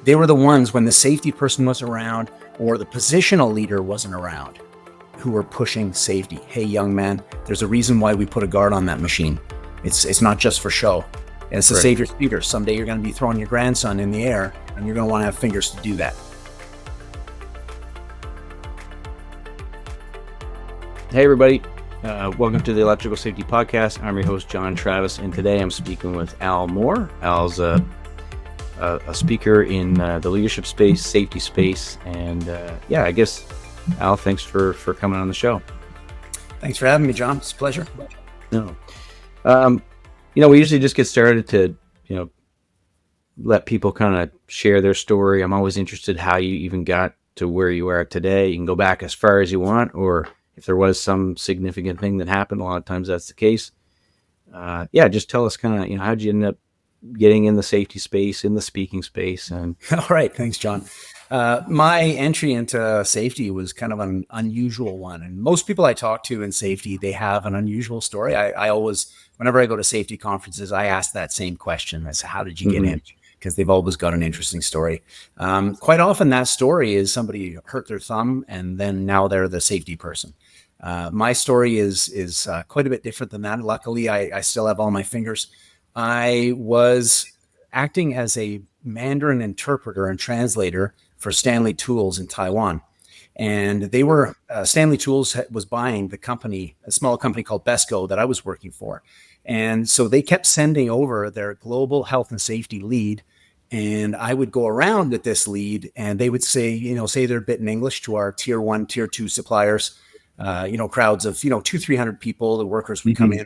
they were the ones when the safety person wasn't around or the positional leader wasn't around who were pushing safety. Hey, young man, there's a reason why we put a guard on that machine. It's not just for show. It's to save your speeder. Someday you're going to be throwing your grandson in the air and you're going to want to have fingers to do that. Hey, everybody. Welcome to the Electrical Safety Podcast. I'm your host, John Travis, and today I'm speaking with Al Moore. Al's a speaker in the leadership space, safety space, and I guess, Al, thanks for coming on the show. Thanks for having me, John. It's a pleasure. No. We usually just get started to, let people kind of share their story. I'm always interested how you even got to where you are today. You can go back as far as you want, or if there was some significant thing that happened, a lot of times that's the case. Just tell us kind of, how'd you end up getting in the safety space, in the speaking space? And all right. Thanks, John. My entry into safety was kind of an unusual one. And most people I talk to in safety, they have an unusual story. I always, whenever I go to safety conferences, I ask that same question. I say, how did you get in? Because they've always got an interesting story. Quite often that story is somebody hurt their thumb and then now they're the safety person. My story is quite a bit different than that. Luckily, I still have all my fingers. I was acting as a Mandarin interpreter and translator for Stanley Tools in Taiwan. And they were, Stanley Tools was buying the company, a small company called Besco that I was working for. And so they kept sending over their global health and safety lead. And I would go around with this lead and they would say, say their bit in English to our tier 1, tier 2 suppliers, crowds of, 200-300 people, the workers would come in.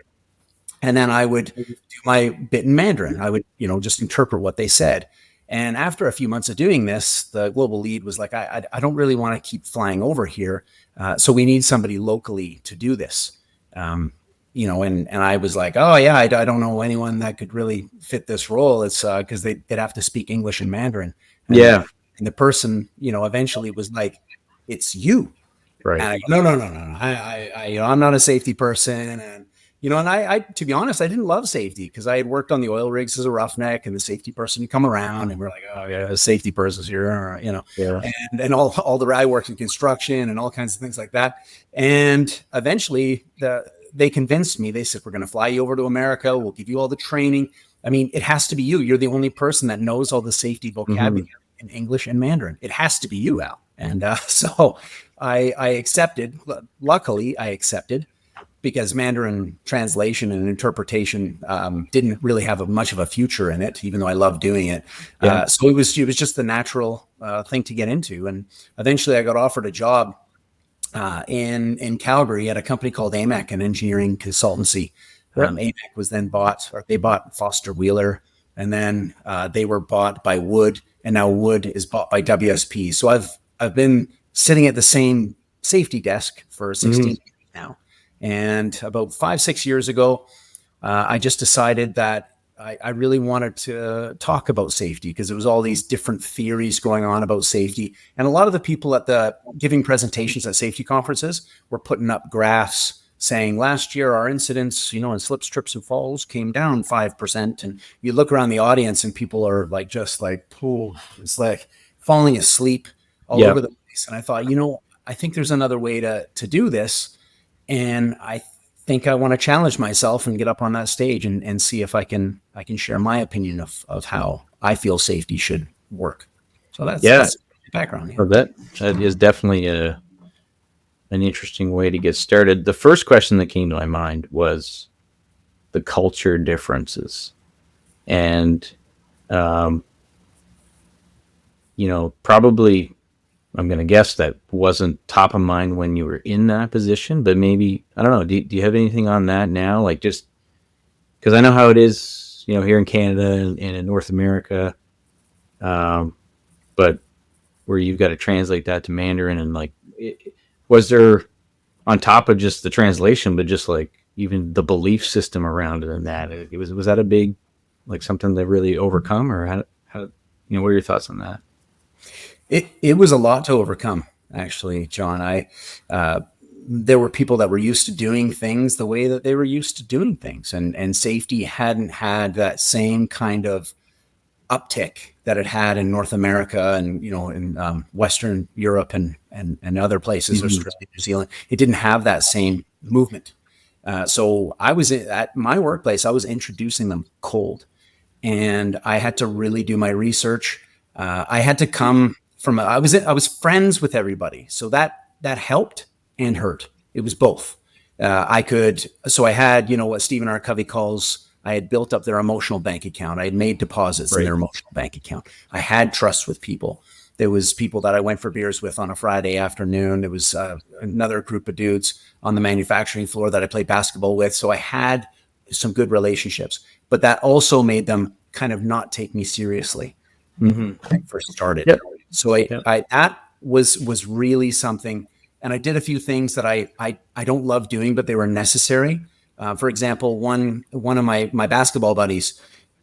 And then I would do my bit in Mandarin. I would, just interpret what they said. And after a few months of doing this, the global lead was like, I don't really want to keep flying over here. So we need somebody locally to do this. And I was like, oh yeah, I don't know anyone that could really fit this role. It's because they'd have to speak English and Mandarin. And the person, eventually was like, it's you. Right. And I go, no. I'm not a safety person. And, and I, to be honest, I didn't love safety because I had worked on the oil rigs as a roughneck and the safety person would come around and we're like, oh yeah, the safety person's here, and all the, I worked in construction and all kinds of things like that. And eventually they convinced me, they said, we're going to fly you over to America. We'll give you all the training. I mean, it has to be you. You're the only person that knows all the safety vocabulary in English and Mandarin. It has to be you, Al. And so I accepted. Luckily, I accepted because Mandarin translation and interpretation didn't really have much of a future in it, even though I loved doing it. So it was just the natural thing to get into. And eventually I got offered a job in Calgary at a company called AMAC, an engineering consultancy. AMAC was then they bought Foster Wheeler, and then they were bought by Wood, and now Wood is bought by WSP. So I've been sitting at the same safety desk for 16 years now. And about 5-6 years ago, I just decided that I really wanted to talk about safety because there was all these different theories going on about safety. And a lot of the people at the giving presentations at safety conferences were putting up graphs saying last year our incidents, in slips, trips, and falls came down 5%. And you look around the audience and people are like, just like, it's like falling asleep all over the place. And I thought, I think there's another way to do this. And I think I want to challenge myself and get up on that stage and see if I can share my opinion of how I feel safety should work. So that's the background. Yeah. That is definitely an interesting way to get started. The first question that came to my mind was the culture differences. And, probably I'm going to guess that wasn't top of mind when you were in that position, but maybe, I don't know, do you have anything on that now? Like just, because I know how it is, here in Canada and in North America, but where you've got to translate that to Mandarin and was there, on top of just the translation, but just like even the belief system around it and that, was that a big, something to really overcome, or how what are your thoughts on that? It was a lot to overcome, actually, John. There were people that were used to doing things the way that they were used to doing things, and safety hadn't had that same kind of uptick that it had in North America and, in Western Europe and other places, Australia, New Zealand. It didn't have that same movement. So I was at my workplace, I was introducing them cold, and I had to really do my research. I had to come from, I was friends with everybody. So that helped and hurt. It was both. So I had, what Stephen R. Covey calls, I had built up their emotional bank account. I had made deposits in their emotional bank account. I had trust with people. There was people that I went for beers with on a Friday afternoon. There was another group of dudes on the manufacturing floor that I played basketball with. So I had some good relationships, but that also made them kind of not take me seriously when I first started. Yep. So that was really something. And I did a few things that I don't love doing, but they were necessary. For example, one of my basketball buddies,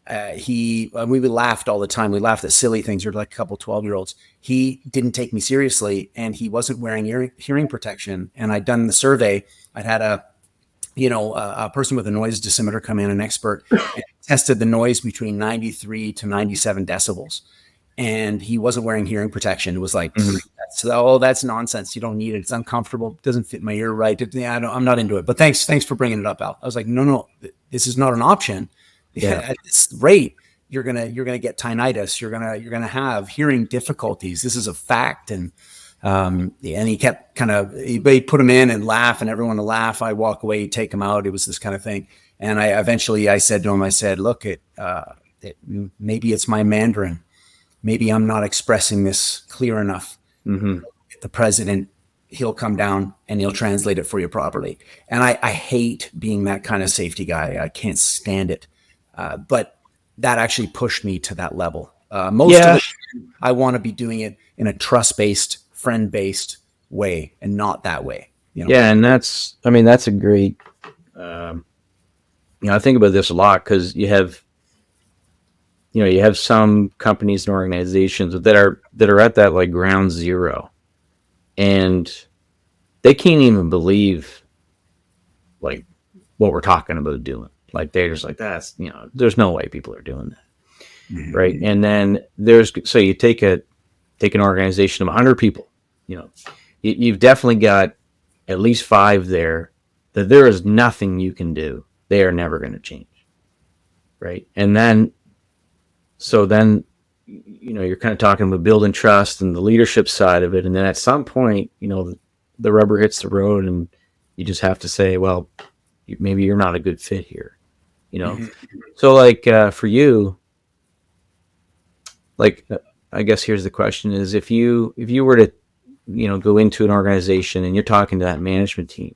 we laughed all the time. We laughed at silly things. You're like a couple 12-year-olds. He didn't take me seriously, and he wasn't wearing hearing protection. And I'd done the survey. I'd had a person with a noise dosimeter come in, an expert, and tested the noise between 93 to 97 decibels. And he wasn't wearing hearing protection. It was like, that's nonsense. You don't need it. It's uncomfortable. It doesn't fit my ear right. I'm not into it. But thanks for bringing it up, Al. I was like, no, this is not an option. Yeah. At this rate, you're gonna get tinnitus. You're gonna have hearing difficulties. This is a fact. And he kept he put him in and laugh, and everyone to laugh. I walk away, take him out. It was this kind of thing. And I said to him, look, maybe it's my Mandarin. Maybe I'm not expressing this clear enough. The president, he'll come down and he'll translate it for you properly. And I hate being that kind of safety guy. I can't stand it. But that actually pushed me to that level. Most of the time, I want to be doing it in a trust-based, friend-based way, and not that way. Yeah, and that's a great. I think about this a lot because you have some companies and organizations that are at that like ground zero, and they can't even believe like what we're talking about doing. Like they're just like, that's, there's no way people are doing that. Right. And then so you take an organization of 100 people, you've definitely got at least 5 there that there is nothing you can do. They are never going to change. Right. And then, you're kind of talking about building trust and the leadership side of it. And then at some point, the rubber hits the road and you just have to say, well, maybe you're not a good fit here. So like for you, like I guess here's the question: is if you were to go into an organization and you're talking to that management team,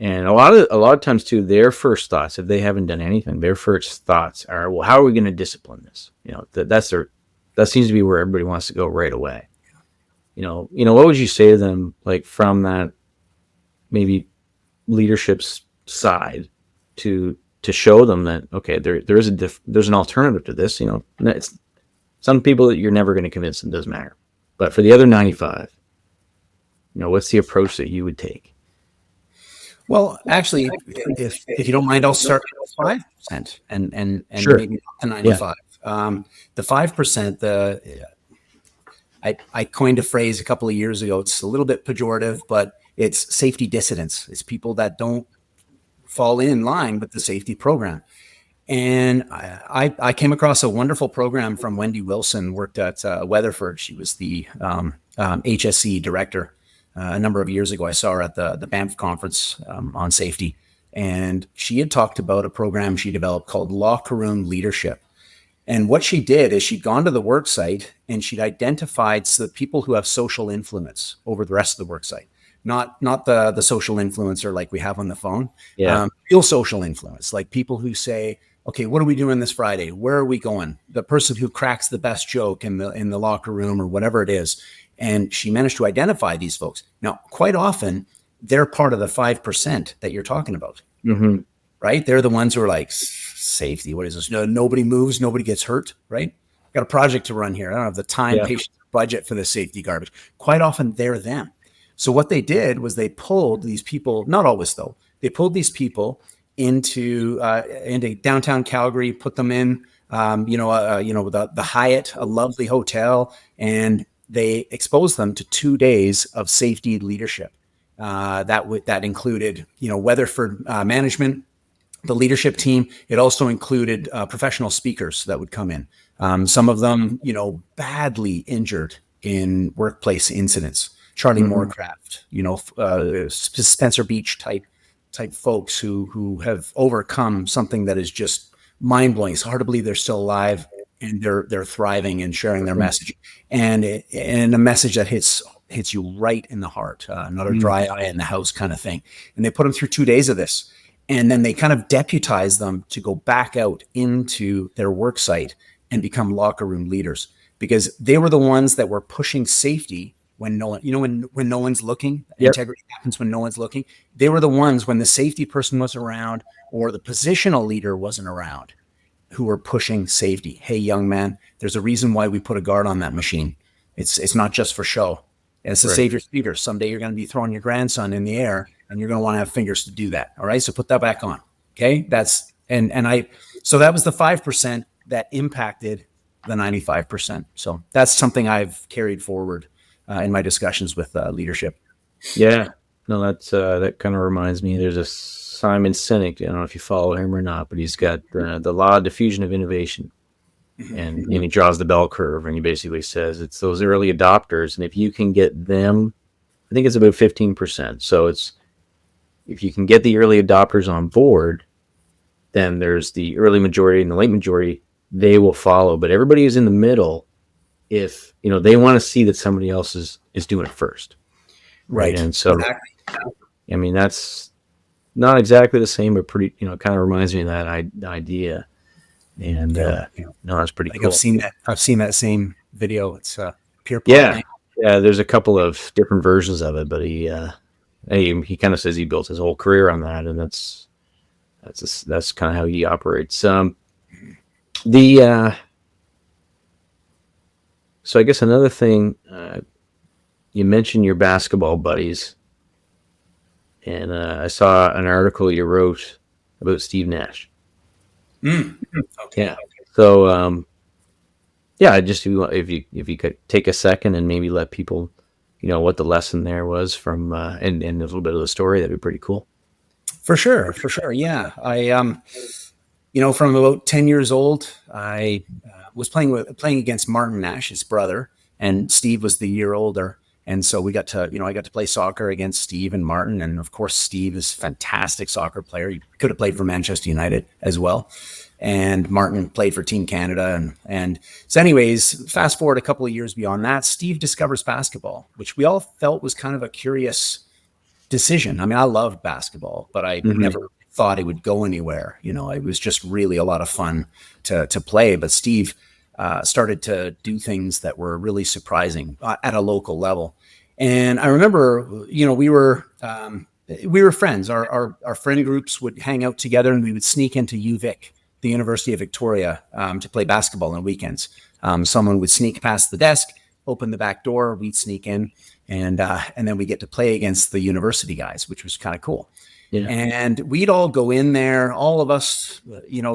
and a lot of times too, their first thoughts, if they haven't done anything, their first thoughts are, well, how are we going to discipline this? That seems to be where everybody wants to go right away. What would you say to them, like from that maybe leadership's side to show them that, okay, there's an alternative to this. It's some people that you're never going to convince them, doesn't matter. But for the other 95, what's the approach that you would take? Well, actually, if you don't mind, I'll start with 5% and Sure. maybe up to 95. Yeah. The 5%, I coined a phrase a couple of years ago. It's a little bit pejorative, but it's safety dissidents. It's people that don't fall in line with the safety program. And I came across a wonderful program from Wendy Wilson, worked at Weatherford. She was the HSC director a number of years ago. I saw her at the Banff conference on safety. And she had talked about a program she developed called Locker Room Leadership. And what she did is she'd gone to the work site and she'd identified the people who have social influence over the rest of the work site. Not the social influencer like we have on the phone. Yeah. Real social influence, like people who say, okay, what are we doing this Friday? Where are we going? The person who cracks the best joke in the locker room or whatever it is. And she managed to identify these folks. Now, quite often, they're part of the 5% that you're talking about, right? They're the ones who are like, safety, what is this? No, nobody moves, nobody gets hurt, right? Got a project to run here. I don't have the time, patience, budget for the safety garbage. Quite often, they're them. So what they did was they pulled these people, not always though, they pulled these people into downtown Calgary, put them in the Hyatt, a lovely hotel, and they exposed them to 2 days of safety leadership. That included, Weatherford management, the leadership team. It also included professional speakers that would come in. Some of them, badly injured in workplace incidents. Charlie Moorcraft, Spencer Beach type folks who have overcome something that is just mind blowing. It's hard to believe they're still alive and they're thriving and sharing their message, and a message that hits you right in the heart. Another dry eye in the house kind of thing. And they put them through 2 days of this. And then they kind of deputize them to go back out into their work site and become locker room leaders, because they were the ones that were pushing safety when no one, when no one's looking. Yep. Integrity happens when no one's looking. They were the ones when the safety person was around or the positional leader wasn't around, who were pushing safety. Hey, young man, there's a reason why we put a guard on that machine. It's not just for show. It's to save your fingers. Someday you're going to be throwing your grandson in the air and you're going to want to have fingers to do that. All right. So put that back on. Okay. So that was the 5% that impacted the 95%. So that's something I've carried forward in my discussions with leadership. Yeah. No, that kind of reminds me. There's a Simon Sinek. I don't know if you follow him or not, but he's got the law of diffusion of innovation. And he draws the bell curve, and he basically says it's those early adopters, and if you can get them, I think it's about 15%. So it's, if you can get the early adopters on board, then there's the early majority and the late majority, they will follow. But everybody who's in the middle, if they want to see that somebody else is doing it first, right? And so, I mean, that's not exactly the same, but pretty, kind of reminds me of that idea. And no, that's pretty cool. I've seen that same video. It's pure. Yeah. There's a couple of different versions of it, but he kind of says he built his whole career on that, and that's kind of how he operates. So I guess another thing, you mentioned your basketball buddies, and I saw an article you wrote about Steve Nash. Okay. Yeah. So, just if you could take a second and maybe let people, what the lesson there was from, and a little bit of the story, that'd be pretty cool. For sure. Yeah. I, from about 10 years old, I was playing against Martin Nash, his brother, and Steve was the year older. And so we got to, I got to play soccer against Steve and Martin. And of course, Steve is a fantastic soccer player. He could have played for Manchester United as well. And Martin played for Team Canada. And so anyways, fast forward a couple of years beyond that, Steve discovers basketball, which we all felt was kind of a curious decision. I mean, I loved basketball, but I never thought it would go anywhere. It was just really a lot of fun to play. But Steve started to do things that were really surprising at a local level. And I remember, we were friends. Our friend groups would hang out together, and we would sneak into UVic, the University of Victoria, to play basketball on weekends. Someone would sneak past the desk, open the back door, we'd sneak in, and then we get to play against the university guys, which was kind of cool. Yeah. And we'd all go in there, all of us,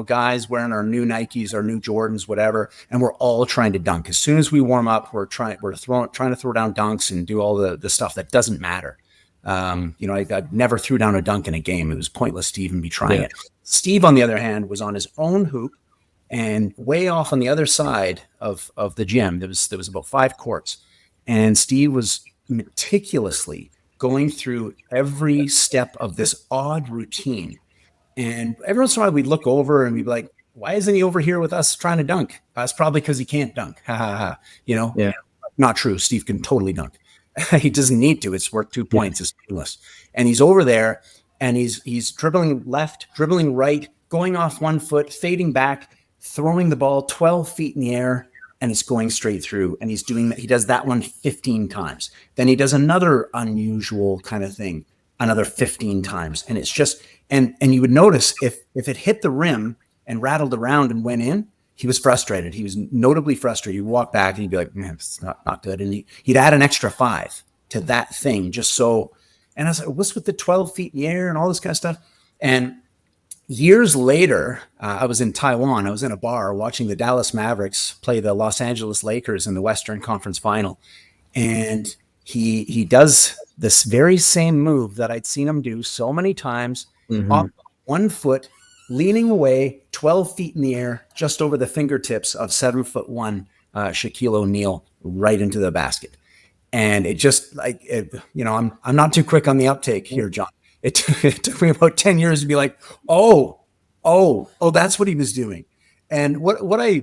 guys wearing our new Nikes, our new Jordans, whatever, and we're all trying to dunk. As soon as we warm up, we're trying to throw down dunks and do all the stuff that doesn't matter. I never threw down a dunk in a game. It was pointless to even be trying it. Steve, on the other hand, was on his own hoop, and way off on the other side of the gym, there was about 5 courts, and Steve was meticulously going through every step of this odd routine. And every once in a while we'd look over and we'd be like, why isn't he over here with us trying to dunk? It's probably because he can't dunk. Ha ha ha. Yeah. Not true. Steve can totally dunk. He doesn't need to. It's worth 2 points. It's painless. And he's over there and he's dribbling left, dribbling right, going off one foot, fading back, throwing the ball 12 feet in the air, and it's going straight through. And he does that one 15 times. Then he does another unusual kind of thing, another 15 times. And it's just, and you would notice if it hit the rim and rattled around and went in, he was frustrated. He was notably frustrated. He'd walk back and he'd be like, man, it's not good. And he'd add an extra 5 to that thing just so. And I was like, what's with the 12 feet in the air and all this kind of stuff? And Years later, I was in Taiwan. I was in a bar watching the Dallas Mavericks play the Los Angeles Lakers in the Western Conference Final, and he does this very same move that I'd seen him do so many times, Hmm. off 1 foot, leaning away 12 feet in the air, just over the fingertips of 7'1" Shaquille O'Neal, right into the basket. And it just like I'm not too quick on the uptake here, John. It took me about 10 years to be like, oh, that's what he was doing. And what I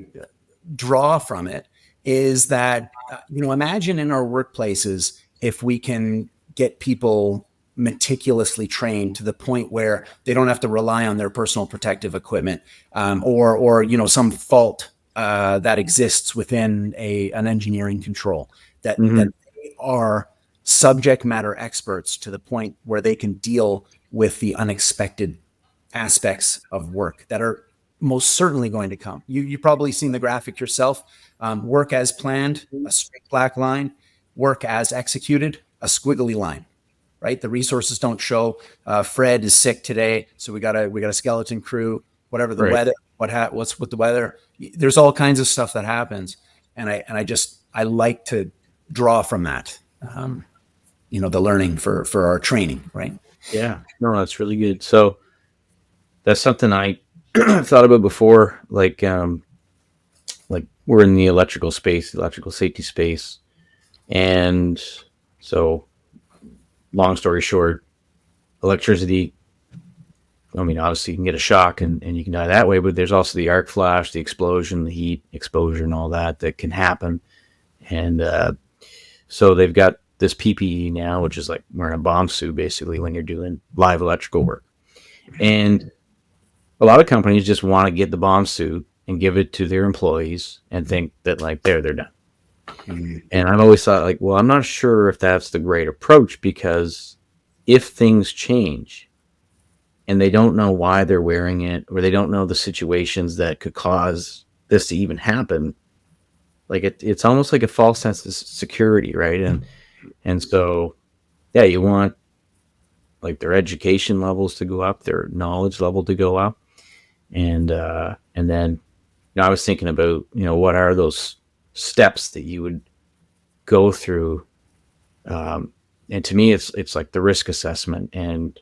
draw from it is that imagine in our workplaces if we can get people meticulously trained to the point where they don't have to rely on their personal protective equipment, or some fault that exists within an engineering control, that Hmm. they are subject matter experts to the point where they can deal with the unexpected aspects of work that are most certainly going to come. You've probably seen the graphic yourself. Work as planned, a straight black line. Work as executed, a squiggly line. Right, the resources don't show. Fred is sick today, so we got a skeleton crew. Whatever the Right. weather, what's with the weather? There's all kinds of stuff that happens, and I like to draw from that. The learning for our training, right? Yeah. No, that's really good. So that's something I thought about before. Like we're in the electrical space, the electrical safety space, and so long story short, electricity. I mean, obviously you can get a shock and you can die that way, but there's also the arc flash, the explosion, the heat exposure, and all that can happen. And so they've got this PPE now, which is like wearing a bomb suit basically when you're doing live electrical work. And a lot of companies just want to get the bomb suit and give it to their employees and think that like they're done. Mhm. And I've always thought like, well, I'm not sure if that's the great approach, because if things change and they don't know why they're wearing it, or they don't know the situations that could cause this to even happen, like it's almost like a false sense of security, right? And so yeah, you want like their education levels to go up, their knowledge level to go up, and then I was thinking about what are those steps that you would go through, and to me it's like the risk assessment, and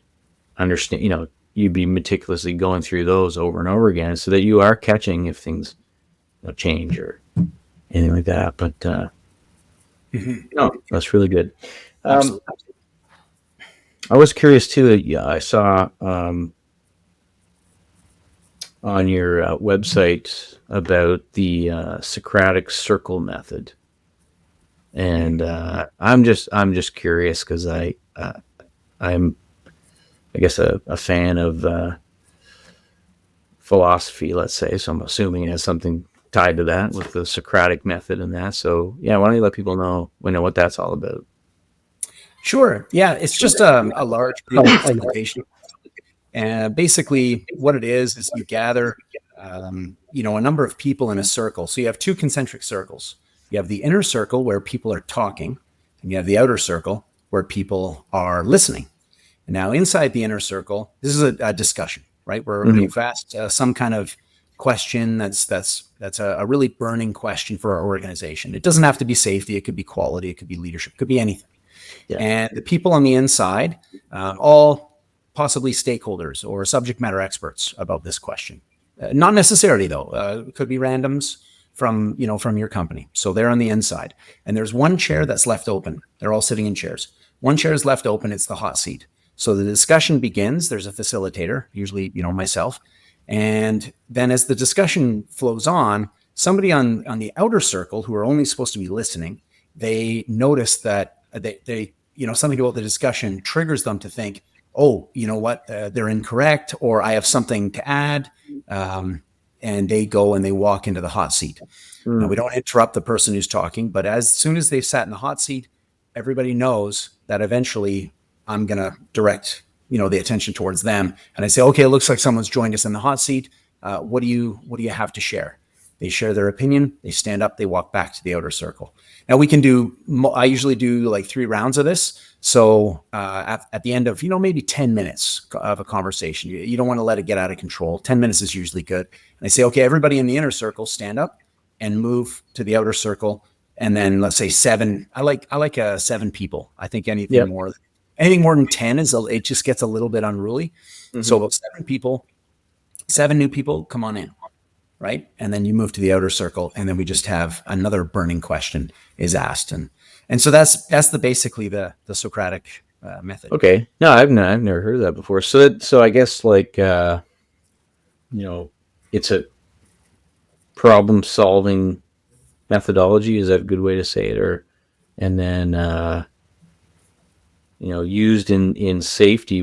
understand you'd be meticulously going through those over and over again so that you are catching if things change or anything like that. But Mhm. no, that's really good. um, Absolutely. I was curious too. Yeah, I saw on your website about the Socratic Circle method, and I'm just curious because I'm I guess a fan of philosophy, let's say. So I'm assuming it has something tied to that with the Socratic method and that. So yeah, why don't you let people know what that's all about? Sure. Yeah, it's just a large group meditation. And basically, what it is you gather, a number of people in a circle. So you have two concentric circles. You have the inner circle where people are talking, and you have the outer circle where people are listening. And now, inside the inner circle, this is a discussion, right? Where Hmm. we've asked some kind of question that's a really burning question for our organization. It doesn't have to be safety. It could be quality. It could be leadership. It could be anything. Yeah. And the people on the inside, all possibly stakeholders or subject matter experts about this question. Not necessarily, though. It could be randoms from your company. So they're on the inside, and there's one chair that's left open. They're all sitting in chairs. One chair is left open. It's the hot seat. So the discussion begins. There's a facilitator, usually myself, and then as the discussion flows on, somebody on the outer circle who are only supposed to be listening, they notice that something about the discussion triggers them to think, oh, you know what, they're incorrect, or I have something to add, and they go and they walk into the hot seat. Now, we Mm. don't interrupt the person who's talking, but as soon as they've sat in the hot seat, everybody knows that eventually I'm going to direct the attention towards them, and I say, okay, it looks like someone's joined us in the hot seat. What do you have to share? they share their opinion, they stand up, they walk back to the outer circle. Now I usually do like 3 rounds of this. So at the end of, maybe 10 minutes of a conversation, you don't want to let it get out of control. 10 minutes is usually good. And I say, okay, everybody in the inner circle, stand up and move to the outer circle. And then let's say 7, I like 7 people. I think anything more than 10 it just gets a little bit unruly. Mm-hmm. So about 7 people, 7 new people, come on in. Right. And then you move to the outer circle, and then we just have another burning question is asked. And so that's basically the Socratic method. Okay. No, I've never heard of that before. So I guess like, it's a problem solving methodology. Is that a good way to say it? And then, used in safety,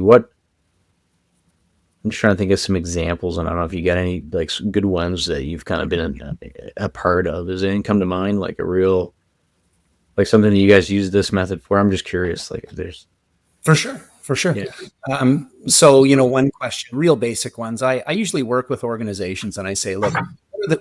I'm just trying to think of some examples, and I don't know if you got any like good ones that you've kind of been a part of. Does anything come to mind, like like something that you guys use this method for? I'm just curious, like if there's. For sure. Yeah. So, one question, real basic ones. I usually work with organizations and I say, look,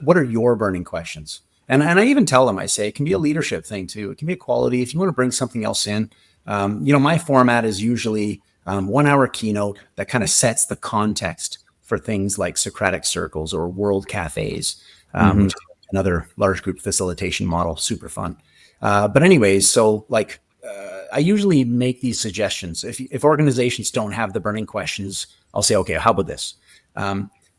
what are your burning questions? And I even tell them, I say, it can be a leadership thing too. It can be a quality. If you want to bring something else in, my format is usually 1 hour keynote that kind of sets the context for things like Socratic circles or world cafes, which is another large group facilitation model, super fun. But anyways, so like I usually make these suggestions. If organizations don't have the burning questions, I'll say, okay, how about this?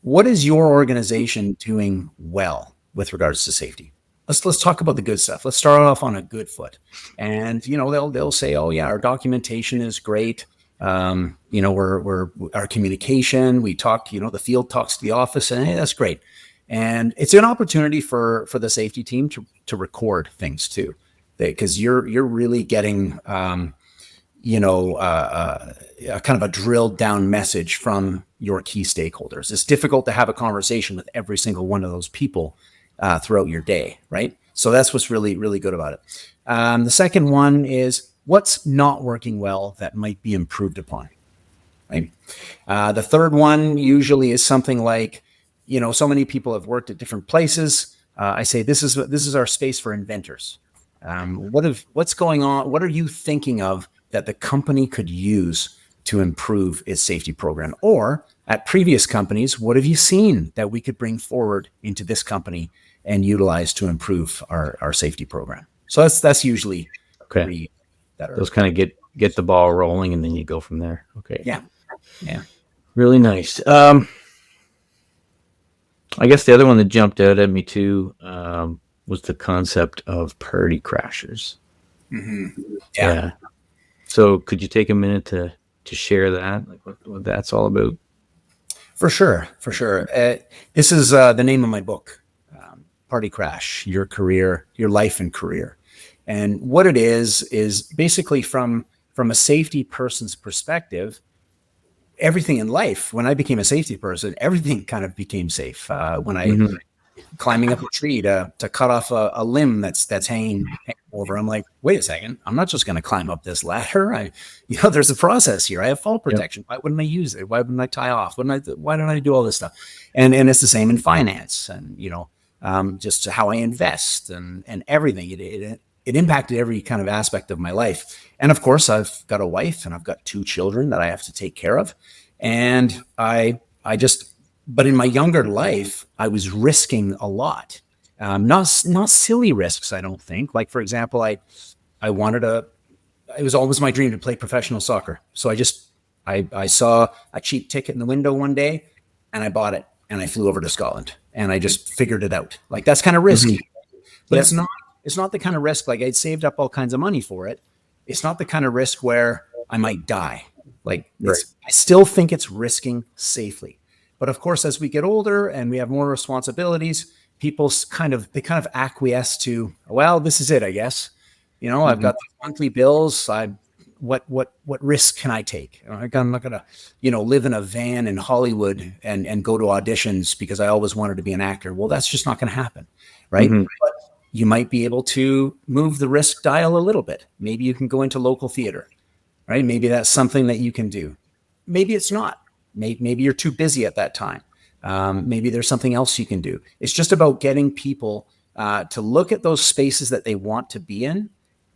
What is your organization doing well with regards to safety? Let's talk about the good stuff. Let's start off on a good foot. And they'll say, oh yeah, our documentation is great. We're our communication, we talk, the field talks to the office, and hey, that's great. And it's an opportunity for the safety team to record things too, because you're really getting, a kind of a drilled down message from your key stakeholders. It's difficult to have a conversation with every single one of those people throughout your day, right? So that's what's really, really good about it. The second one is, what's not working well that might be improved upon, right? The third one usually is something like, so many people have worked at different places. I say, this is our space for inventors. What's going on? What are you thinking of that the company could use to improve its safety program? Or at previous companies, what have you seen that we could bring forward into this company and utilize to improve our safety program? So that's usually okay. Those kind of get the ball rolling, and then you go from there. Okay. Yeah. Really nice. I guess the other one that jumped out at me too was the concept of party crashers. Mm-hmm. Yeah. So could you take a minute to share that, like what that's all about? For sure. This is the name of my book, Party Crash: Your Career, Your Life and Career. And what it is basically from a safety person's perspective, everything in life, when I became a safety person, everything kind of became safe. When I climbing up a tree to cut off a limb that's hanging over, I'm like, wait a second, I'm not just going to climb up this ladder. There's a process here. I have fall protection. Yep. Why wouldn't I use it? Why wouldn't I tie off? Why don't I do all this stuff? And it's the same in finance, and just how I invest and everything. It impacted every kind of aspect of my life. And of course, I've got a wife and I've got 2 children that I have to take care of. And but in my younger life, I was risking a lot. Not silly risks, I don't think. Like, for example, it was always my dream to play professional soccer. So I saw a cheap ticket in the window one day and I bought it and I flew over to Scotland and I just figured it out. Like, that's kind of risky, but it's not the kind of risk, like I'd saved up all kinds of money for it. It's not the kind of risk where I might die. Like, I still think it's risking safely. But of course, as we get older and we have more responsibilities, people kind of acquiesce to, well, this is it, I guess. I've got these monthly bills. What risk can I take? I'm not gonna, live in a van in Hollywood and go to auditions because I always wanted to be an actor. Well, that's just not going to happen, right? Mm-hmm. But you might be able to move the risk dial a little bit. Maybe you can go into local theater, right? Maybe that's something that you can do. Maybe it's not. Maybe you're too busy at that time. Maybe there's something else you can do. It's just about getting people to look at those spaces that they want to be in,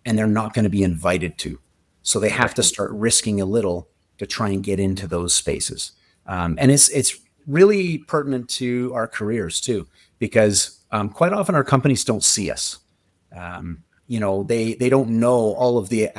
and they're not going to be invited to. So they have to start risking a little to try and get into those spaces. And it's really pertinent to our careers too, because quite often our companies don't see us. They don't know all of the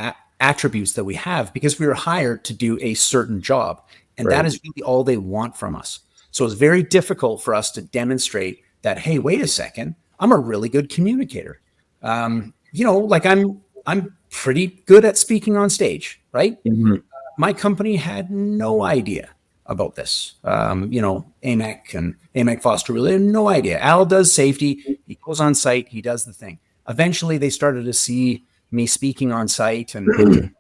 attributes that we have because we were hired to do a certain job, and that is really all they want from us. So it's very difficult for us to demonstrate that, hey, wait a second, I'm a really good communicator. Like I'm pretty good at speaking on stage, right? Mm-hmm. My company had no idea about this. AMEC and AMEC Foster really had no idea. Al does safety. He goes on site. He does the thing. Eventually, they started to see me speaking on site and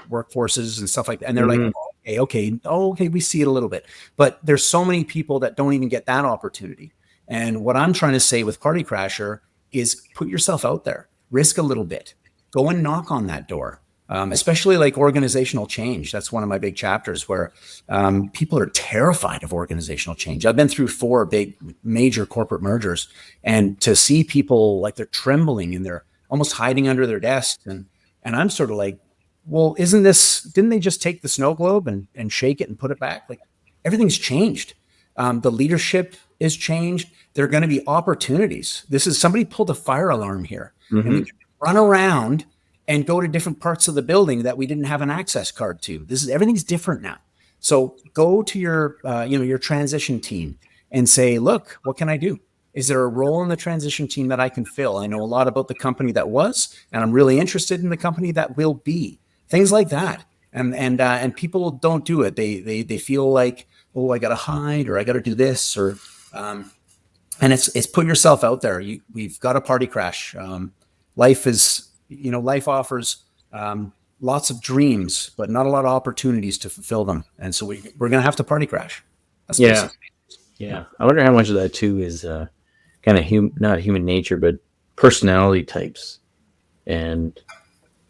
workforces and stuff like that. And they're like, okay, we see it a little bit. But there's so many people that don't even get that opportunity. And what I'm trying to say with Party Crasher is put yourself out there, risk a little bit, go and knock on that door. Especially like organizational change. That's one of my big chapters where people are terrified of organizational change. I've been through 4 big major corporate mergers, and to see people like they're trembling and they're almost hiding under their desks. And I'm sort of like, well, didn't they just take the snow globe and shake it and put it back? Like everything's changed. The leadership is changed. There are going to be opportunities. Somebody pulled a fire alarm here, and we can run around and go to different parts of the building that we didn't have an access card to. Everything's different now. So go to your transition team and say, look, what can I do? Is there a role in the transition team that I can fill? I know a lot about the company that was, and I'm really interested in the company that will be. Things like that. And people don't do it. They feel like, oh, I got to hide, or I got to do this, or and it's put yourself out there. We've got a party crash. Life offers lots of dreams, but not a lot of opportunities to fulfill them. And so we're going to have to party crash. That's Yeah. I wonder how much of that too is kind of not human nature, but personality types. And,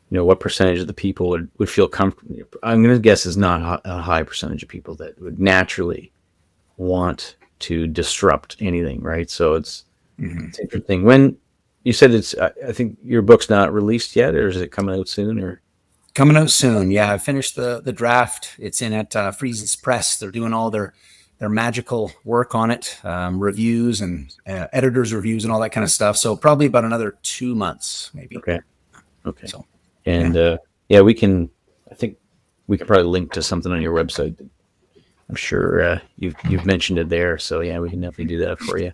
what percentage of the people would feel comfortable. I'm going to guess is not a high percentage of people that would naturally want to disrupt anything. Right. So it's interesting. When you said I think your book's not released yet, or is it coming out soon? Or coming out soon? Yeah, I finished the draft. It's in at Freeze's Press. They're doing all their magical work on it, reviews and editors' reviews and all that kind of stuff. So probably about another 2 months, maybe. Okay. So, and we can. I think we can probably link to something on your website. I'm sure you've mentioned it there. So yeah, we can definitely do that for you.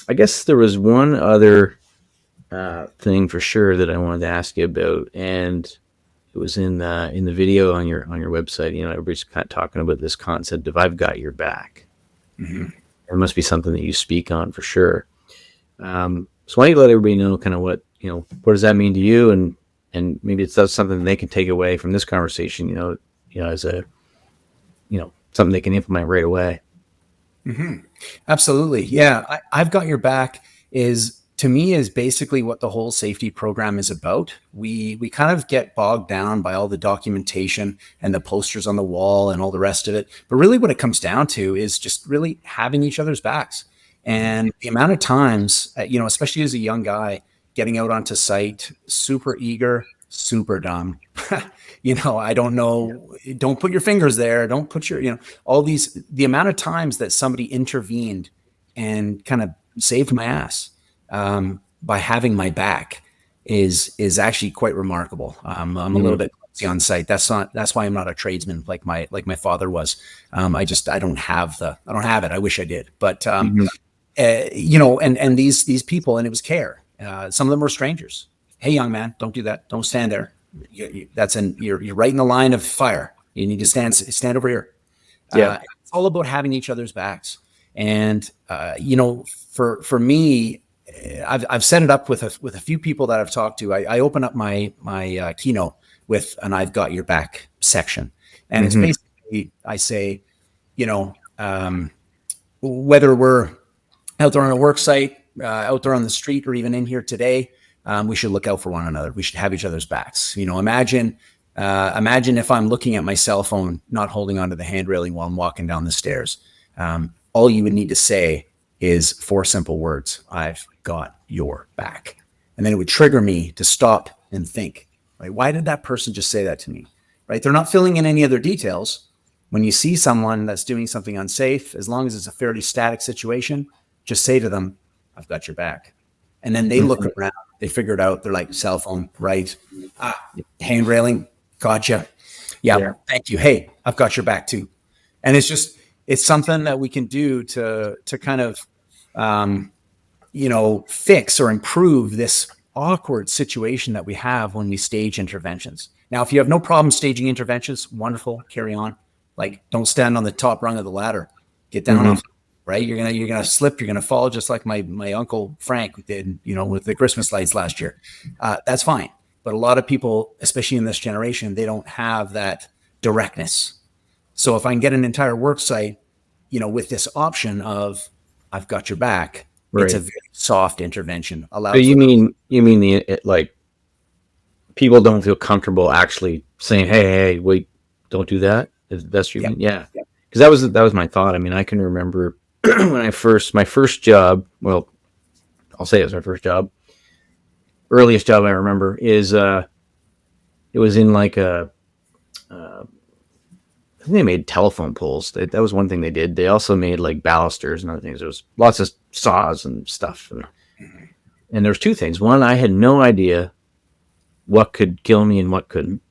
I guess there was one other thing for sure that I wanted to ask you about, and it was in the video on your website. Everybody's kind of talking about this concept of "I've got your back." It must be something that you speak on for sure. So why don't you let everybody know kind of what does that mean to you, and maybe it's something they can take away from this conversation. As a something they can implement right away. Absolutely. Yeah. I've got your back is basically what the whole safety program is about. We kind of get bogged down by all the documentation and the posters on the wall and all the rest of it. But really what it comes down to is just really having each other's backs. And the amount of times, especially as a young guy getting out onto site, super eager, super dumb. I don't know. Don't put your fingers there. Don't put your, the amount of times that somebody intervened and kind of saved my ass by having my back is actually quite remarkable. I'm a little bit clumsy on site. That's why I'm not a tradesman like my father was. I don't have it. I wish I did. But and these people, and it was care. Some of them were strangers. Hey, young man, don't do that. Don't stand there. You're right in the line of fire. You need to stand over here. It's all about having each other's backs. And for me, I've set it up with a few people that I've talked to. I open up my keynote with an "I've got your back" section, and it's basically I say, whether we're out there on a work site, out there on the street, or even in here today, we should look out for one another. We should have each other's backs. Imagine Imagine if I'm looking at my cell phone, not holding onto the hand railing while I'm walking down the stairs. All you would need to say is 4 simple words: I've got your back. And then it would trigger me to stop and think, right? Why did that person just say that to me? Right? They're not filling in any other details. When you see someone that's doing something unsafe, as long as it's a fairly static situation, just say to them, I've got your back. And then they look around, they figure it out. They're like, cell phone, right? Hand railing, gotcha. Yeah, thank you. Hey, I've got your back too. And it's something that we can do to kind of, fix or improve this awkward situation that we have when we stage interventions. Now, if you have no problem staging interventions, wonderful, carry on. Like, don't stand on the top rung of the ladder. Get down off, right? You're gonna slip. You're gonna fall, just like my uncle Frank did, with the Christmas lights last year. That's fine. But a lot of people, especially in this generation, they don't have that directness. So if I can get an entire work site, with this option of I've got your back, it's a very soft intervention. So you mean like people don't feel comfortable actually saying, hey, wait, don't do that? That's your yeah. Because that was my thought. I mean, I can remember when my first job. Well, I'll say it was my first job. Earliest job I remember is it was in like I think they made telephone poles. That was one thing they did. They also made like balusters and other things. There was lots of saws and stuff. And there was 2 things. One, I had no idea what could kill me and what couldn't.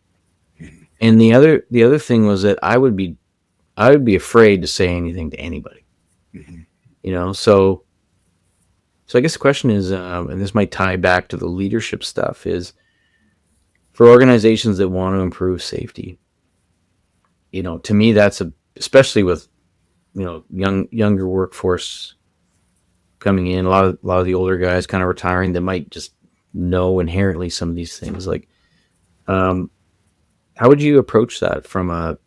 And the other thing was that I would be afraid to say anything to anybody. So I guess the question is, and this might tie back to the leadership stuff, is for organizations that want to improve safety. To me, that's especially with younger workforce coming in, a lot of the older guys kind of retiring that might just know inherently some of these things. Like, how would you approach that from a,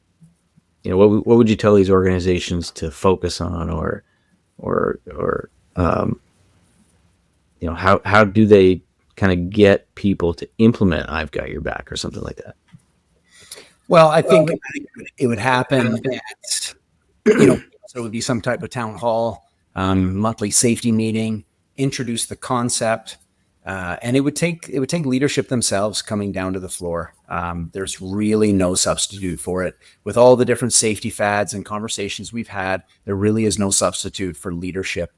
what would you tell these organizations to focus on, or how do they kind of get people to implement I've got your back or something like that? Well, I think it would happen at, so it would be some type of town hall, monthly safety meeting, introduce the concept, and it would take leadership themselves coming down to the floor. There's really no substitute for it. With all the different safety fads and conversations we've had, there really is no substitute for leadership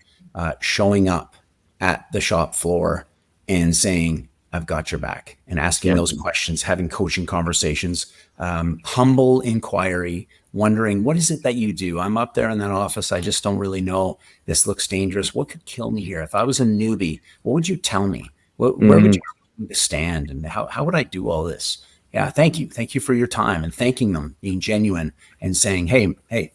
showing up at the shop floor and saying, I've got your back, and asking those questions, having coaching conversations, humble inquiry, wondering, what is it that you do? I'm up there in that office. I just don't really know. This looks dangerous. What could kill me here? If I was a newbie, what would you tell me? Where would you want me to stand? And how would I do all this? Yeah. Thank you. Thank you for your time, and thanking them, being genuine and saying, hey,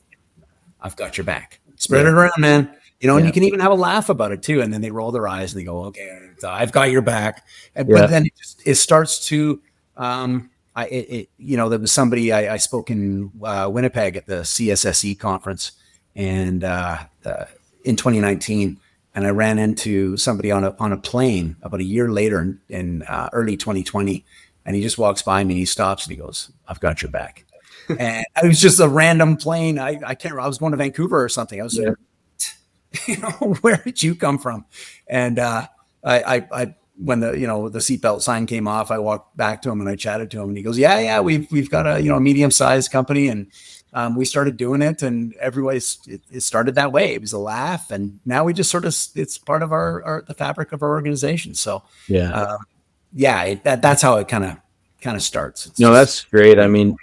I've got your back. Spread it around, man. And you can even have a laugh about it too. And then they roll their eyes and they go, okay, I've got your back. But then it starts to, there was somebody I spoke in Winnipeg at the CSSE conference, and in 2019, and I ran into somebody on a plane about a year later in early 2020, and he just walks by me and he stops and he goes, I've got your back. And it was just a random plane. I can't remember. I was going to Vancouver or something. I was where did you come from? And I when the seatbelt sign came off, I walked back to him and I chatted to him, and he goes, yeah, we've got a medium-sized company, and we started doing it, and it started that way. It was a laugh, and now we just sort of, it's part of the fabric of our organization. So that's how it kind of starts. That's great. I mean,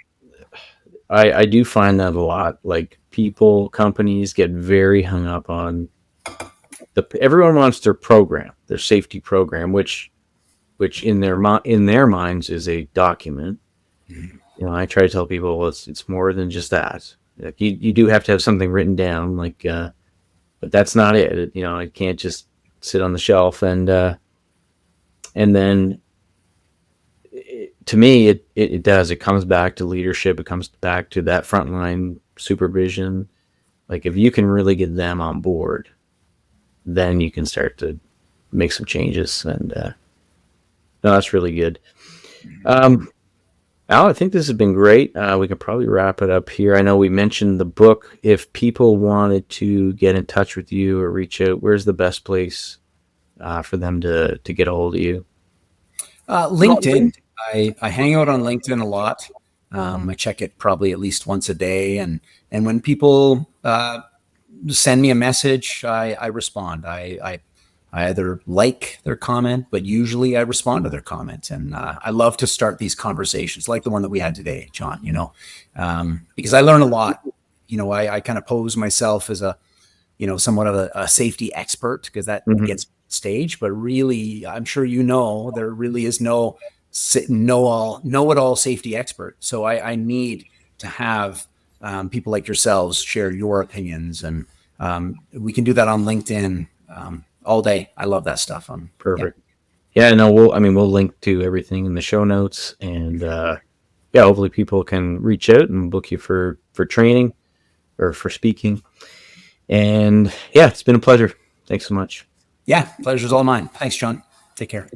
I do find that a lot. Like, companies get very hung up on everyone wants their program, their safety program, which in their minds is a document. I try to tell people, well, it's more than just that. Like, you do have to have something written down, like, but that's not it. It can't just sit on the shelf. And then to me, it does. It comes back to leadership. It comes back to that frontline supervision. Like, if you can really get them on board, then you can start to make some changes. And no, that's really good. Al, I think this has been great. We can probably wrap it up here. I know we mentioned the book. If people wanted to get in touch with you or reach out, where's the best place for them to get a hold of you? LinkedIn. I hang out on LinkedIn a lot. I check it probably at least once a day, and when people send me a message, I respond. I either like their comment, but usually I respond to their comment, and I love to start these conversations like the one that we had today, John. Because I learn a lot. I kind of pose myself as a somewhat of a safety expert because that Mm-hmm. gets stage, but really, I'm sure there really is no know it all safety expert. So I need to have people like yourselves share your opinions, and we can do that on LinkedIn all day. I love that stuff. Yeah, Perfect. Yeah, no, we'll link to everything in the show notes, and yeah, hopefully people can reach out and book you for training or for speaking. And yeah, it's been a pleasure. Thanks so much. yeah. Pleasure's all mine. Thanks, John. Take care.